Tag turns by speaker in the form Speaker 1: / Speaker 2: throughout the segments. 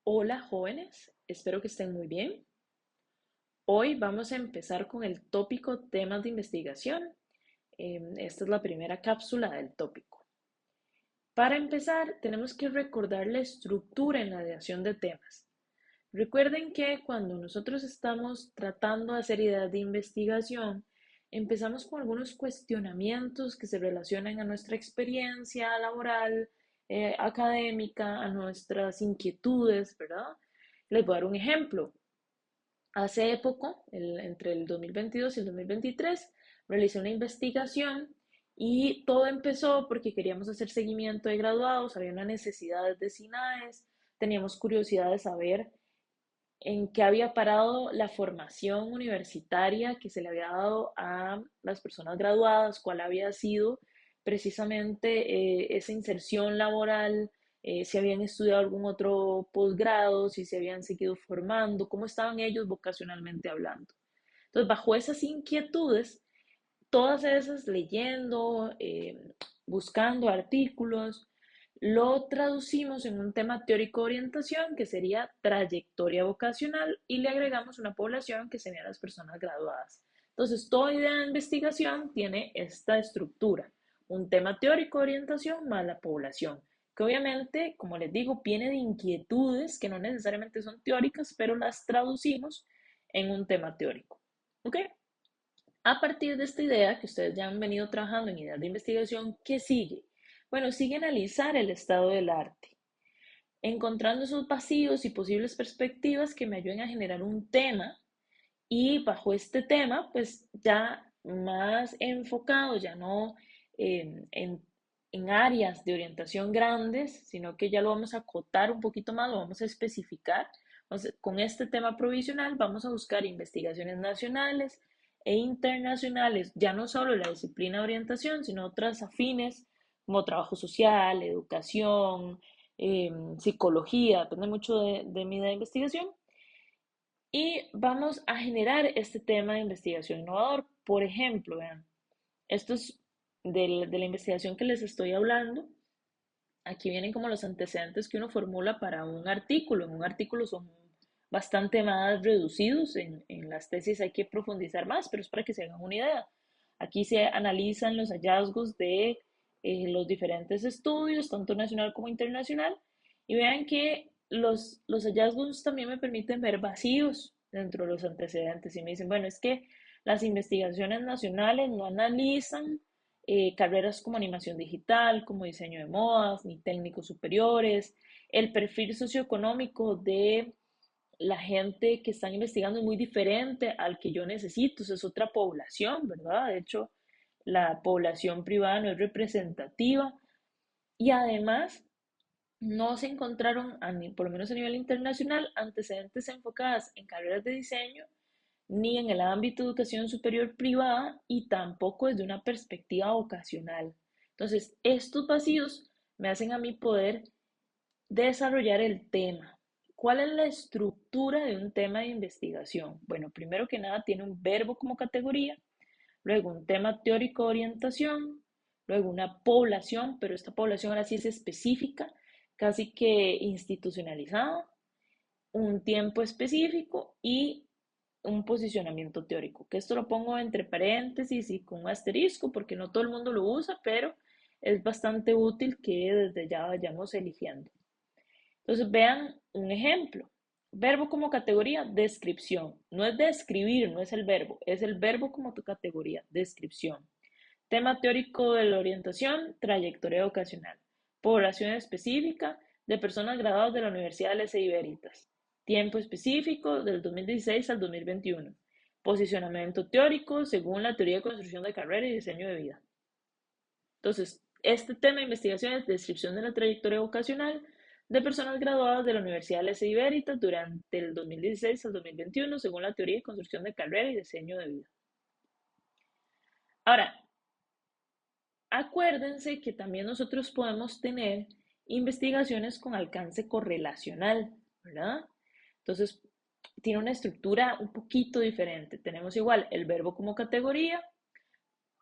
Speaker 1: Hola jóvenes, espero que estén muy bien. Hoy vamos a empezar con el tópico temas de investigación. Esta es la primera cápsula del tópico. Para empezar, tenemos que recordar la estructura en la ideación de temas. Recuerden que cuando nosotros estamos tratando de hacer ideas de investigación, empezamos con algunos cuestionamientos que se relacionan a nuestra experiencia laboral, académica, a nuestras inquietudes, ¿verdad? Les voy a dar un ejemplo. Hace poco, entre el 2022 y el 2023, realicé una investigación y todo empezó porque queríamos hacer seguimiento de graduados, había una necesidad de SINAES, teníamos curiosidad de saber en qué había parado la formación universitaria que se le había dado a las personas graduadas, cuál había sido precisamente esa inserción laboral, si habían estudiado algún otro posgrado, si se habían seguido formando, cómo estaban ellos vocacionalmente hablando. Entonces, bajo esas inquietudes, todas esas leyendo, buscando artículos, lo traducimos en un tema teórico de orientación que sería trayectoria vocacional y le agregamos una población que serían las personas graduadas. Entonces, toda idea de investigación tiene esta estructura, un tema teórico de orientación más la población, que obviamente, como les digo, viene de inquietudes que no necesariamente son teóricas, pero las traducimos en un tema teórico. ¿Ok? A partir de esta idea, que ustedes ya han venido trabajando en ideas de investigación, ¿qué sigue? Bueno, sigue analizar el estado del arte, encontrando esos vacíos y posibles perspectivas que me ayuden a generar un tema y bajo este tema, pues ya más enfocado, ya no en áreas de orientación grandes, sino que ya lo vamos a acotar un poquito más, lo vamos a especificar. Entonces, con este tema provisional vamos a buscar investigaciones nacionales e internacionales, ya no solo la disciplina de orientación, sino otras afines como trabajo social, educación, psicología, depende mucho de mi idea de investigación. Y vamos a generar este tema de investigación innovador. Por ejemplo, vean, esto es de la investigación que les estoy hablando. Aquí vienen como los antecedentes que uno formula para un artículo. En un artículo son bastante más reducidos. En las tesis hay que profundizar más, pero es para que se hagan una idea. Aquí se analizan los hallazgos de los diferentes estudios, tanto nacional como internacional, y vean que los hallazgos también me permiten ver vacíos dentro de los antecedentes. Y me dicen, bueno, es que las investigaciones nacionales no analizan carreras como animación digital, como diseño de modas, ni técnicos superiores. El perfil socioeconómico de la gente que están investigando es muy diferente al que yo necesito, o sea, es otra población, ¿verdad? De hecho, la población privada no es representativa y además no se encontraron, por lo menos a nivel internacional, antecedentes enfocadas en carreras de diseño ni en el ámbito de educación superior privada y tampoco desde una perspectiva vocacional. Entonces, estos vacíos me hacen a mí poder desarrollar el tema. ¿Cuál es la estructura de un tema de investigación? Bueno, primero que nada tiene un verbo como categoría, luego un tema teórico de orientación, luego una población, pero esta población ahora sí es específica, casi que institucionalizada, un tiempo específico y un posicionamiento teórico, que esto lo pongo entre paréntesis y con un asterisco porque no todo el mundo lo usa, pero es bastante útil que desde ya vayamos eligiendo. Entonces vean un ejemplo. Verbo como categoría, descripción. No es describir, no es el verbo como tu categoría, descripción. Tema teórico de la orientación, trayectoria vocacional. Población específica de personas graduadas de la Universidad de las Ibéritas. Tiempo específico del 2016 al 2021. Posicionamiento teórico según la teoría de construcción de carrera y diseño de vida. Entonces, este tema de investigación es descripción de la trayectoria vocacional de personas graduadas de la Universidad de las Ibéritas durante el 2016 al 2021 según la teoría de construcción de carrera y diseño de vida. Ahora, acuérdense que también nosotros podemos tener investigaciones con alcance correlacional, ¿verdad? Entonces, tiene una estructura un poquito diferente. Tenemos igual el verbo como categoría,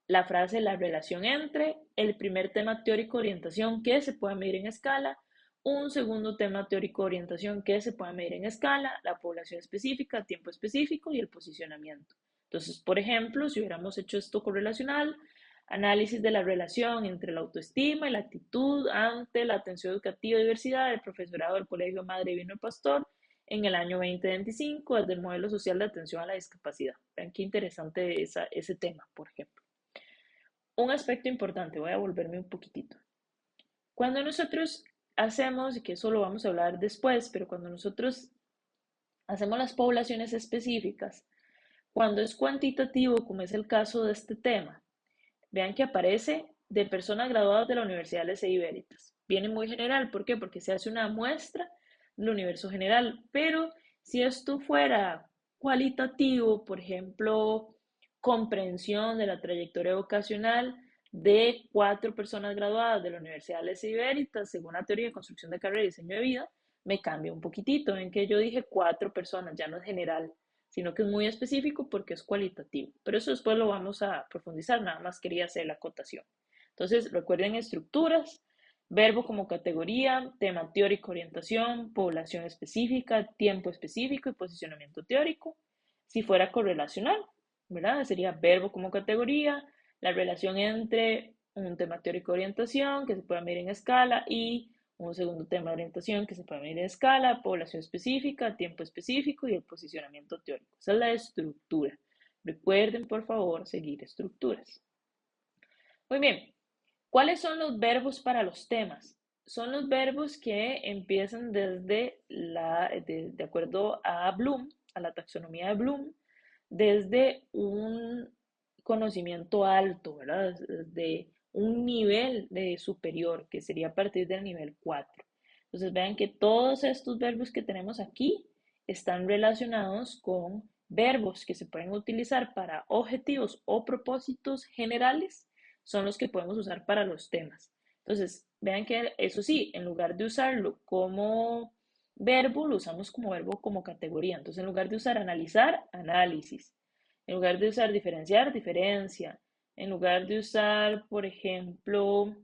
Speaker 1: la frase la relación entre, el primer tema teórico de orientación que se puede medir en escala, un segundo tema teórico de orientación que se pueda medir en escala, la población específica, tiempo específico y el posicionamiento. Entonces, por ejemplo, si hubiéramos hecho esto correlacional, análisis de la relación entre la autoestima y la actitud ante la atención educativa y diversidad del profesorado del Colegio Madre Divino Pastor en el año 2025 desde el modelo social de atención a la discapacidad. Vean qué interesante ese tema, por ejemplo. Un aspecto importante, voy a volverme un poquitito. Cuando nosotros hacemos, y que eso lo vamos a hablar después, pero cuando nosotros hacemos las poblaciones específicas, cuando es cuantitativo, como es el caso de este tema, vean que aparece de personas graduadas de la Universidad de Ibéritas. Viene muy general, ¿por qué? Porque se hace una muestra del universo general, pero si esto fuera cualitativo, por ejemplo, comprensión de la trayectoria vocacional de 4 personas graduadas de la Universidad de Ibéritas, según la teoría de construcción de carrera y diseño de vida, me cambia un poquitito. Ven que yo dije 4 personas, ya no es general, sino que es muy específico porque es cualitativo. Pero eso después lo vamos a profundizar, nada más quería hacer la acotación. Entonces, recuerden estructuras, verbo como categoría, tema teórico, orientación, población específica, tiempo específico y posicionamiento teórico. Si fuera correlacional, ¿verdad? Sería verbo como categoría, la relación entre un tema teórico de orientación que se puede medir en escala y un segundo tema de orientación que se puede medir en escala, población específica, tiempo específico y el posicionamiento teórico. Esa es la estructura. Recuerden, por favor, seguir estructuras. Muy bien. ¿Cuáles son los verbos para los temas? Son los verbos que empiezan desde de acuerdo a Bloom, a la taxonomía de Bloom, desde un conocimiento alto, ¿verdad? Desde un nivel de superior, que sería a partir del nivel 4. Entonces vean que todos estos verbos que tenemos aquí están relacionados con verbos que se pueden utilizar para objetivos o propósitos generales, son los que podemos usar para los temas. Entonces, vean que eso sí, en lugar de usarlo como verbo, lo usamos como verbo como categoría. Entonces, en lugar de usar analizar, análisis. En lugar de usar diferenciar, diferencia. En lugar de usar, por ejemplo,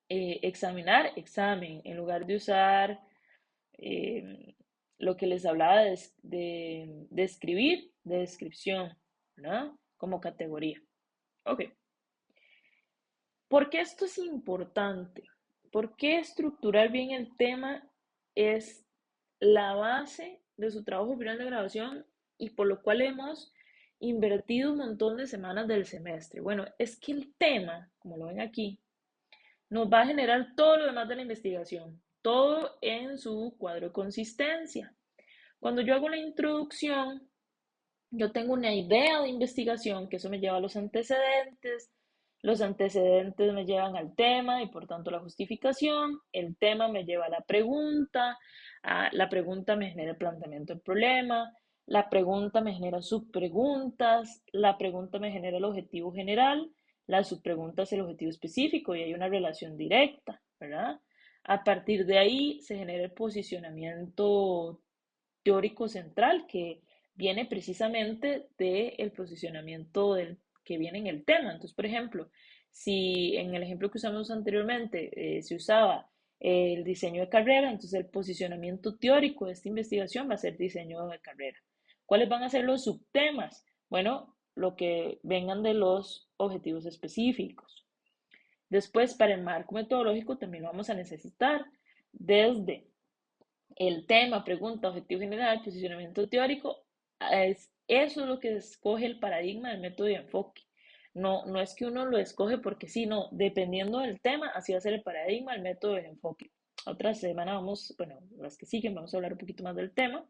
Speaker 1: examinar, examen. En lugar de usar eh, lo que les hablaba de escribir, de descripción, ¿no? Como categoría. Ok. ¿Por qué esto es importante? ¿Por qué estructurar bien el tema es la base de su trabajo final de graduación y por lo cual hemos invertido un montón de semanas del semestre? Bueno, es que el tema, como lo ven aquí, nos va a generar todo lo demás de la investigación, todo en su cuadro de consistencia. Cuando yo hago la introducción, yo tengo una idea de investigación, que eso me lleva a los antecedentes me llevan al tema y por tanto la justificación, el tema me lleva a la pregunta me genera el planteamiento del problema, la pregunta me genera subpreguntas, la pregunta me genera el objetivo general, la subpregunta es el objetivo específico y hay una relación directa, ¿verdad? A partir de ahí se genera el posicionamiento teórico central que viene precisamente del posicionamiento que viene en el tema. Entonces, por ejemplo, si en el ejemplo que usamos anteriormente se usaba el diseño de carrera, entonces el posicionamiento teórico de esta investigación va a ser diseño de carrera. ¿Cuáles van a ser los subtemas? Bueno, lo que vengan de los objetivos específicos. Después, para el marco metodológico también lo vamos a necesitar desde el tema, pregunta, objetivo general, posicionamiento teórico, eso es lo que escoge el paradigma del método de enfoque. No, no es que uno lo escoge porque sí, no, dependiendo del tema, así va a ser el paradigma, el método de enfoque. Otra semana vamos, bueno, las que siguen, vamos a hablar un poquito más del tema.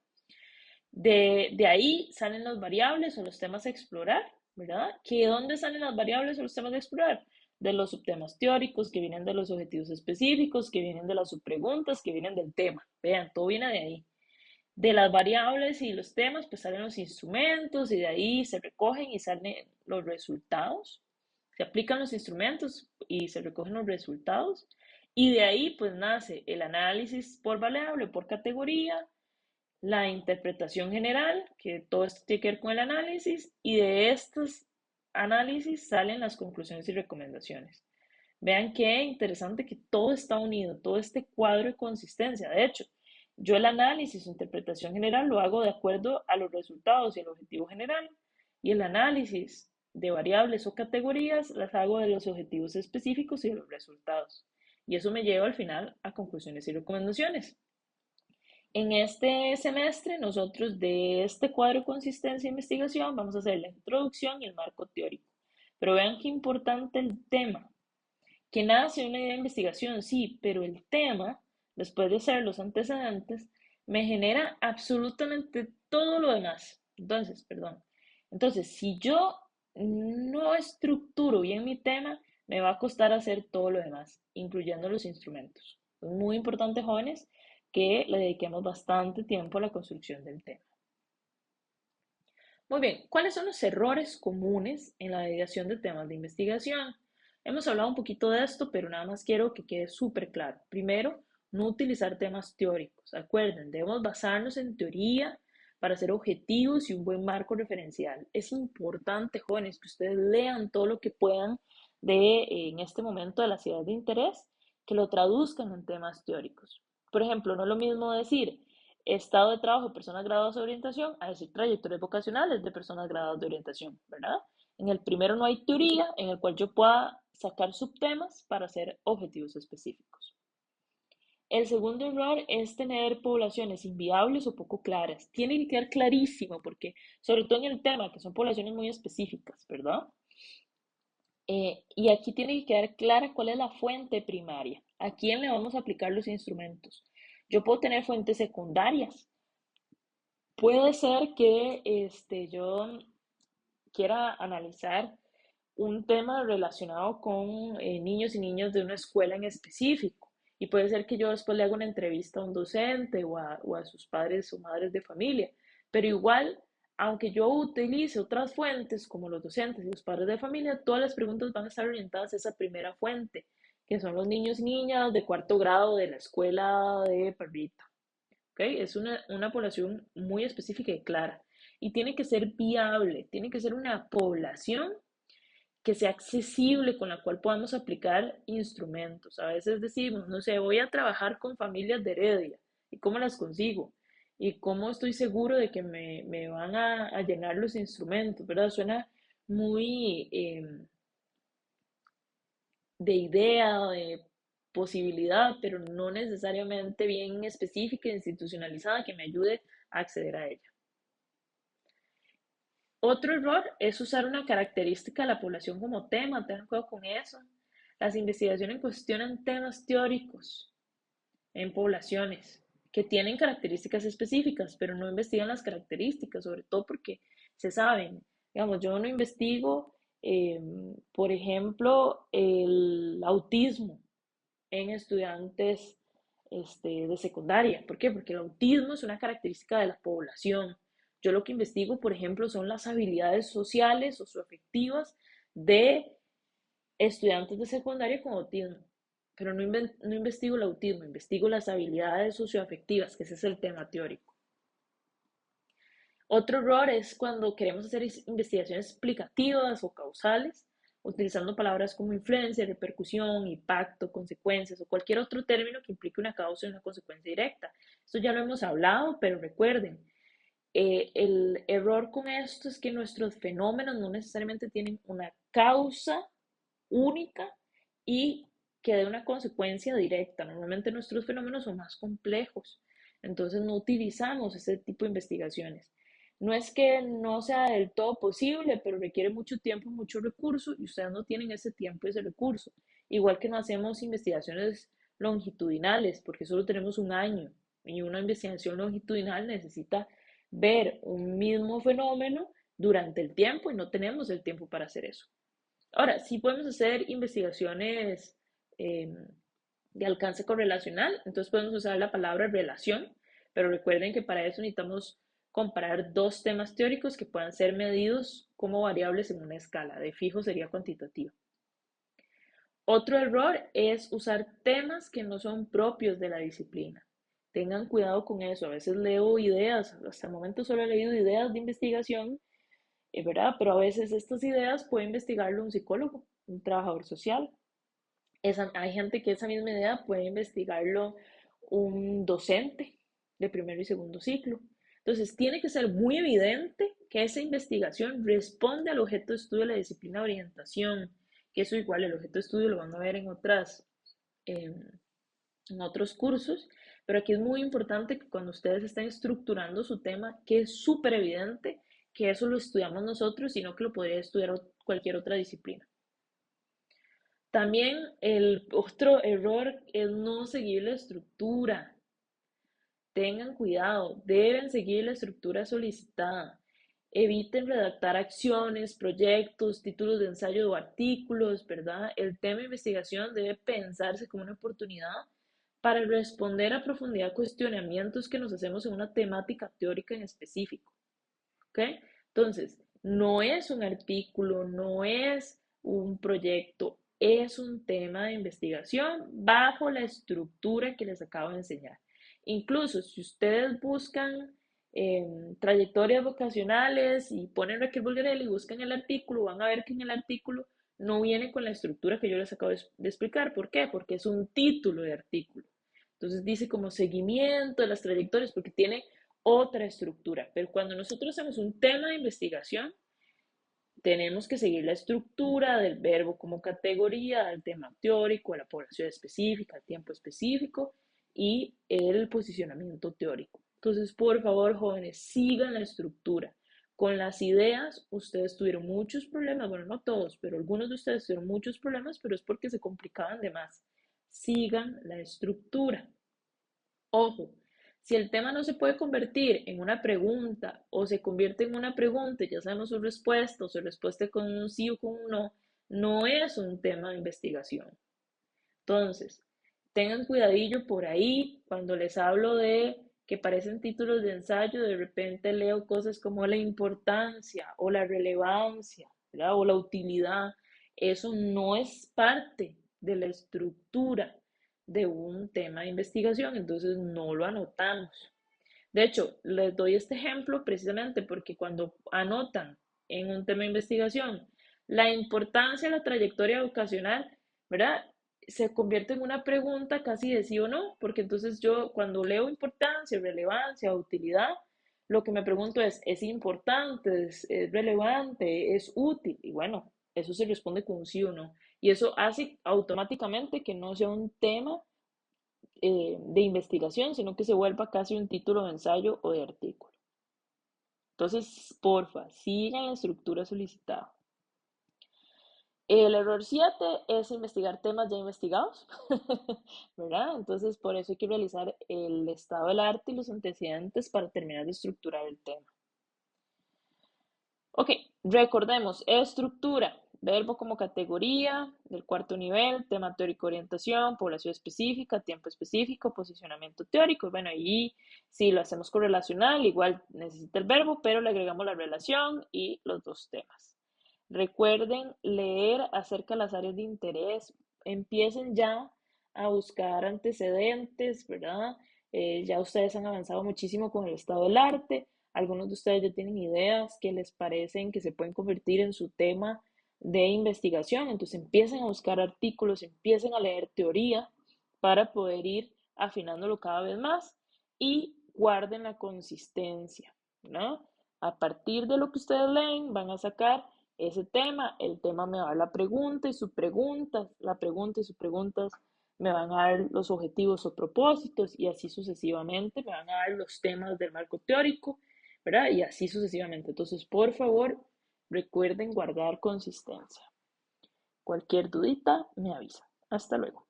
Speaker 1: De ahí salen las variables o los temas a explorar, ¿verdad? ¿Que dónde salen las variables o los temas a explorar? De los subtemas teóricos, que vienen de los objetivos específicos, que vienen de las subpreguntas, que vienen del tema. Vean, todo viene de ahí. De las variables y los temas, pues salen los instrumentos y de ahí se recogen y salen los resultados. Se aplican los instrumentos y se recogen los resultados. Y de ahí, pues nace el análisis por variable, por categoría, la interpretación general, que todo esto tiene que ver con el análisis, y de estos análisis salen las conclusiones y recomendaciones. Vean qué interesante que todo está unido, todo este cuadro de consistencia. De hecho, yo el análisis o interpretación general lo hago de acuerdo a los resultados y el objetivo general, y el análisis de variables o categorías las hago de los objetivos específicos y de los resultados. Y eso me lleva al final a conclusiones y recomendaciones. En este semestre, nosotros de este cuadro de consistencia e investigación vamos a hacer la introducción y el marco teórico. Pero vean qué importante el tema. Que nace una idea de investigación, sí, pero el tema, después de hacer los antecedentes, me genera absolutamente todo lo demás. Entonces, si yo no estructuro bien mi tema, me va a costar hacer todo lo demás, incluyendo los instrumentos. Es muy importante, jóvenes, que le dediquemos bastante tiempo a la construcción del tema. Muy bien, ¿cuáles son los errores comunes en la ideación de temas de investigación? Hemos hablado un poquito de esto, pero nada más quiero que quede súper claro. Primero, no utilizar temas teóricos. Acuerden, debemos basarnos en teoría para ser objetivos y un buen marco referencial. Es importante, jóvenes, que ustedes lean todo lo que puedan en este momento de las ideas de interés, que lo traduzcan en temas teóricos. Por ejemplo, no es lo mismo decir estado de trabajo de personas graduadas de orientación a decir trayectorias vocacionales de personas graduadas de orientación, ¿verdad? En el primero no hay teoría en el cual yo pueda sacar subtemas para hacer objetivos específicos. El segundo error es tener poblaciones inviables o poco claras. Tiene que quedar clarísimo porque, sobre todo en el tema, que son poblaciones muy específicas, ¿verdad? Y aquí tiene que quedar clara cuál es la fuente primaria, a quién le vamos a aplicar los instrumentos. Yo puedo tener fuentes secundarias. Puede ser que yo quiera analizar un tema relacionado con niños y niñas de una escuela en específico. Y puede ser que yo después le haga una entrevista a un docente o a sus padres o madres de familia. Pero igual, aunque yo utilice otras fuentes como los docentes y los padres de familia, todas las preguntas van a estar orientadas a esa primera fuente, que son los niños y niñas de cuarto grado de la escuela de Perrita. ¿Okay? Es una población muy específica y clara. Y tiene que ser viable, tiene que ser una población que sea accesible, con la cual podamos aplicar instrumentos. A veces decimos, no sé, voy a trabajar con familias de Heredia. ¿Y cómo las consigo? ¿Y cómo estoy seguro de que me van a llenar los instrumentos? ¿Verdad? Suena muy de idea, de posibilidad, pero no necesariamente bien específica e institucionalizada que me ayude a acceder a ella. Otro error es usar una característica de la población como tema, tengan cuidado con eso. Las investigaciones cuestionan temas teóricos en poblaciones que tienen características específicas, pero no investigan las características, sobre todo porque se saben. Digamos, yo no investigo, por ejemplo, el autismo en estudiantes de secundaria. ¿Por qué? Porque el autismo es una característica de la población. Yo lo que investigo, por ejemplo, son las habilidades sociales o socioafectivas de estudiantes de secundaria con autismo. Pero no investigo el autismo, investigo las habilidades socioafectivas, que ese es el tema teórico. Otro error es cuando queremos hacer investigaciones explicativas o causales, utilizando palabras como influencia, repercusión, impacto, consecuencias o cualquier otro término que implique una causa y una consecuencia directa. Esto ya lo hemos hablado, pero recuerden, el error con esto es que nuestros fenómenos no necesariamente tienen una causa única y que dé una consecuencia directa. Normalmente nuestros fenómenos son más complejos, entonces no utilizamos ese tipo de investigaciones. No es que no sea del todo posible, pero requiere mucho tiempo, mucho recurso y ustedes no tienen ese tiempo y ese recurso. Igual que no hacemos investigaciones longitudinales, porque solo tenemos un año y una investigación longitudinal necesita ver un mismo fenómeno durante el tiempo y no tenemos el tiempo para hacer eso. Ahora, sí podemos hacer investigaciones eh, de alcance correlacional, entonces podemos usar la palabra relación, pero recuerden que para eso necesitamos comparar dos temas teóricos que puedan ser medidos como variables en una escala. De fijo sería cuantitativa. Otro error es usar temas que no son propios de la disciplina. Tengan cuidado con eso. A veces leo ideas, hasta el momento solo he leído ideas de investigación, ¿verdad? Pero a veces estas ideas puede investigarlo un psicólogo, un trabajador social. Hay gente que esa misma idea puede investigarlo un docente de primero y segundo ciclo. Entonces, tiene que ser muy evidente que esa investigación responde al objeto de estudio de la disciplina de orientación, que eso igual el objeto de estudio lo van a ver en otros cursos, pero aquí es muy importante que cuando ustedes estén estructurando su tema, que es súper evidente que eso lo estudiamos nosotros, sino que lo podría estudiar cualquier otra disciplina. También el otro error es no seguir la estructura. Tengan cuidado, deben seguir la estructura solicitada. Eviten redactar acciones, proyectos, títulos de ensayo o artículos, ¿verdad? El tema de investigación debe pensarse como una oportunidad para responder a profundidad a cuestionamientos que nos hacemos en una temática teórica en específico. ¿Ok? Entonces, no es un artículo, no es un proyecto, es un tema de investigación bajo la estructura que les acabo de enseñar. Incluso si ustedes buscan trayectorias vocacionales y ponen Raquel Bulgarelli y buscan el artículo, van a ver que en el artículo no viene con la estructura que yo les acabo de explicar. ¿Por qué? Porque es un título de artículo. Entonces dice como seguimiento de las trayectorias, porque tiene otra estructura. Pero cuando nosotros hacemos un tema de investigación, tenemos que seguir la estructura del verbo como categoría, del tema teórico, la población específica, el tiempo específico y el posicionamiento teórico. Entonces, por favor, jóvenes, sigan la estructura. Con las ideas, ustedes tuvieron muchos problemas, bueno, no todos, pero algunos de ustedes tuvieron muchos problemas, pero es porque se complicaban de más. Sigan la estructura. Ojo, si el tema no se puede convertir en una pregunta o se convierte en una pregunta y ya sabemos su respuesta o su respuesta con un sí o con un no, no es un tema de investigación. Entonces, tengan cuidadillo por ahí cuando les hablo de que parecen títulos de ensayo, de repente leo cosas como la importancia o la relevancia, ¿verdad? O la utilidad. Eso no es parte de la estructura de un tema de investigación, entonces no lo anotamos. De hecho, les doy este ejemplo precisamente porque cuando anotan en un tema de investigación la importancia de la trayectoria vocacional, ¿verdad? Se convierte en una pregunta casi de sí o no, porque entonces yo cuando leo importancia, relevancia, utilidad, lo que me pregunto ¿es importante, es relevante, es útil? Y bueno, eso se responde con un sí o no. Y eso hace automáticamente que no sea un tema de investigación, sino que se vuelva casi un título de ensayo o de artículo. Entonces, porfa, sigan la estructura solicitada. El error 7 es investigar temas ya investigados, ¿verdad? Entonces, por eso hay que realizar el estado del arte y los antecedentes para terminar de estructurar el tema. Ok, recordemos, estructura, verbo como categoría del cuarto nivel, tema teórico orientación, población específica, tiempo específico, posicionamiento teórico. Bueno, ahí si lo hacemos correlacional, igual necesita el verbo, pero le agregamos la relación y los dos temas. Recuerden leer acerca de las áreas de interés. Empiecen ya a buscar antecedentes, ¿verdad? Ya ustedes han avanzado muchísimo con el estado del arte. Algunos de ustedes ya tienen ideas que les parecen que se pueden convertir en su tema de investigación. Entonces empiecen a buscar artículos, empiecen a leer teoría para poder ir afinándolo cada vez más y guarden la consistencia, ¿no? A partir de lo que ustedes leen, van a sacar ese tema, el tema me va a dar la pregunta y su pregunta, la pregunta y sus preguntas me van a dar los objetivos o propósitos y así sucesivamente, me van a dar los temas del marco teórico, ¿verdad? Y así sucesivamente. Entonces, por favor, recuerden guardar consistencia. Cualquier dudita, me avisa. Hasta luego.